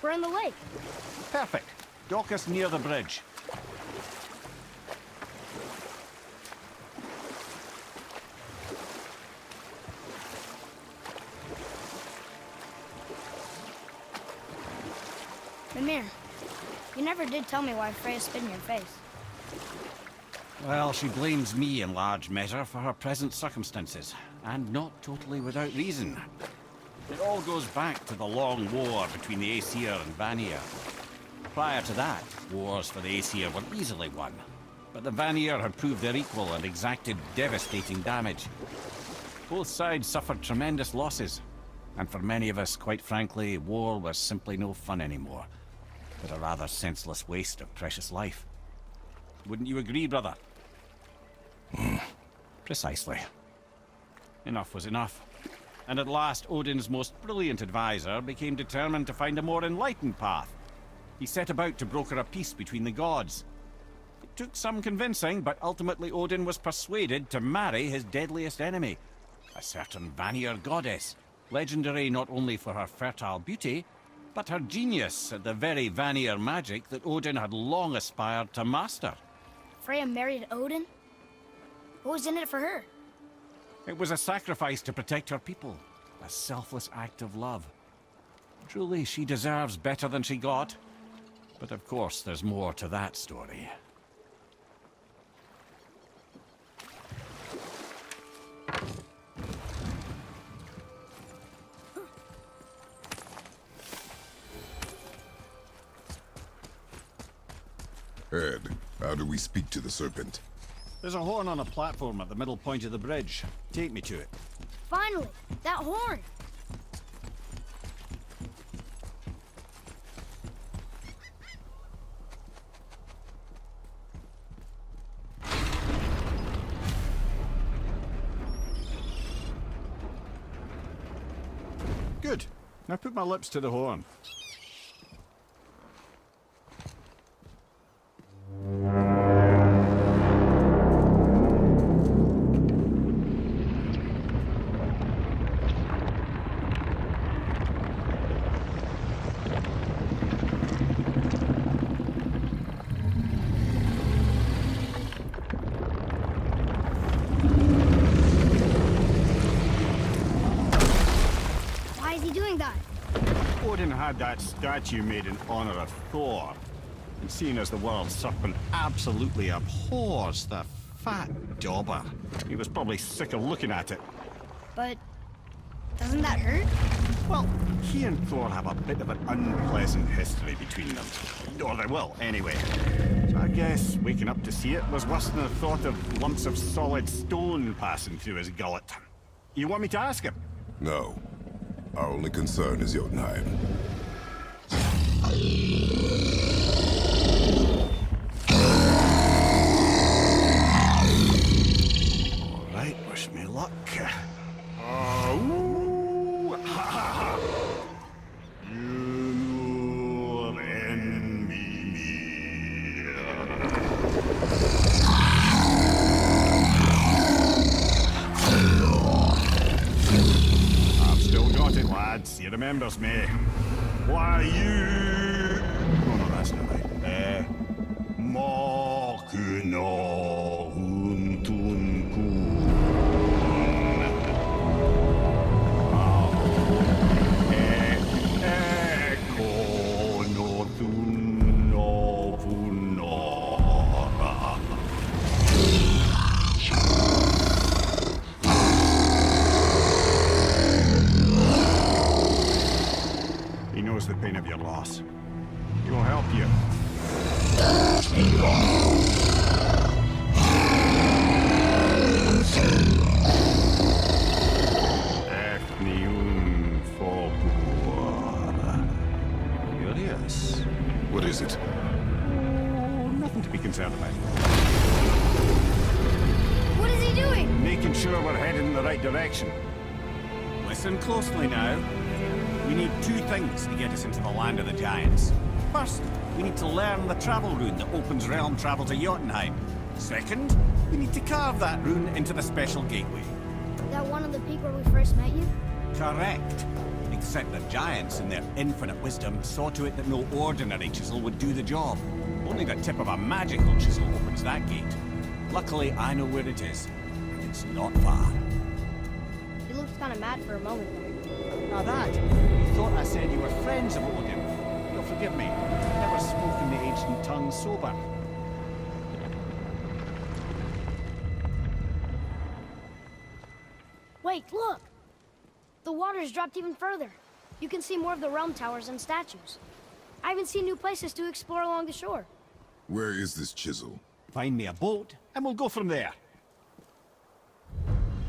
We're in the lake. Perfect. Dock us near the bridge. Mimir, you never did tell me why Freya spit in your face. Well, she blames me in large measure for her present circumstances, and not totally without reason. It all goes back to the long war between the Aesir and Vanir. Prior to that, wars for the Aesir were easily won, but the Vanir had proved their equal and exacted devastating damage. Both sides suffered tremendous losses, and for many of us, quite frankly, war was simply no fun anymore, but a rather senseless waste of precious life. Wouldn't you agree, brother? Precisely. Enough was enough. And at last, Odin's most brilliant advisor became determined to find a more enlightened path. He set about to broker a peace between the gods. It took some convincing, but ultimately Odin was persuaded to marry his deadliest enemy, a certain Vanir goddess, legendary not only for her fertile beauty, but her genius at the very Vanir magic that Odin had long aspired to master. Freya married Odin? What was in it for her? It was a sacrifice to protect her people, a selfless act of love. Truly, she deserves better than she got. But of course, there's more to that story. Ed, how do we speak to the Serpent? There's a horn on a platform at the middle point of the bridge. Take me to it. Finally! That horn! Good. Now put my lips to the horn. Why is he doing that? Odin had that statue made in honor of Thor. And seeing as the world's serpent absolutely abhors the fat dauber, he was probably sick of looking at it. But doesn't that hurt? Well, he and Thor have a bit of an unpleasant history between them. Or they will, anyway. So I guess waking up to see it was worse than the thought of lumps of solid stone passing through his gullet. You want me to ask him? No. Our only concern is Jotunheim. Alright, wish me luck. Ooh, ha, ha, ha. You're in Mimir. I've still got it, lads. He remembers me. Why, you... Oh, no, that's not right. Mokuno Huntunkun. Eko no Tunno Punora. He knows the pain of your loss. He will help you. Curious. What is it? Oh, nothing to be concerned about. What is he doing? Making sure we're heading in the right direction. Listen closely now. We need two things to get us into the land of the giants. First, we need to learn the travel rune that opens realm travel to Jotunheim. Second, we need to carve that rune into the special gateway. That one on the peak where we first met you? Correct. except the giants, in their infinite wisdom, saw to it that no ordinary chisel would do the job. Only the tip of a magical chisel opens that gate. Luckily, I know where it is, and it's not far. You looked kind of mad for a moment there. Now that, you thought I said you were friends of Odin. You'll forgive me. I've never spoken the ancient tongue sober. Wait, look! The water's dropped even further. You can see more of the realm towers and statues. I even see new places to explore along the shore. Where is this chisel? Find me a boat, and we'll go from there.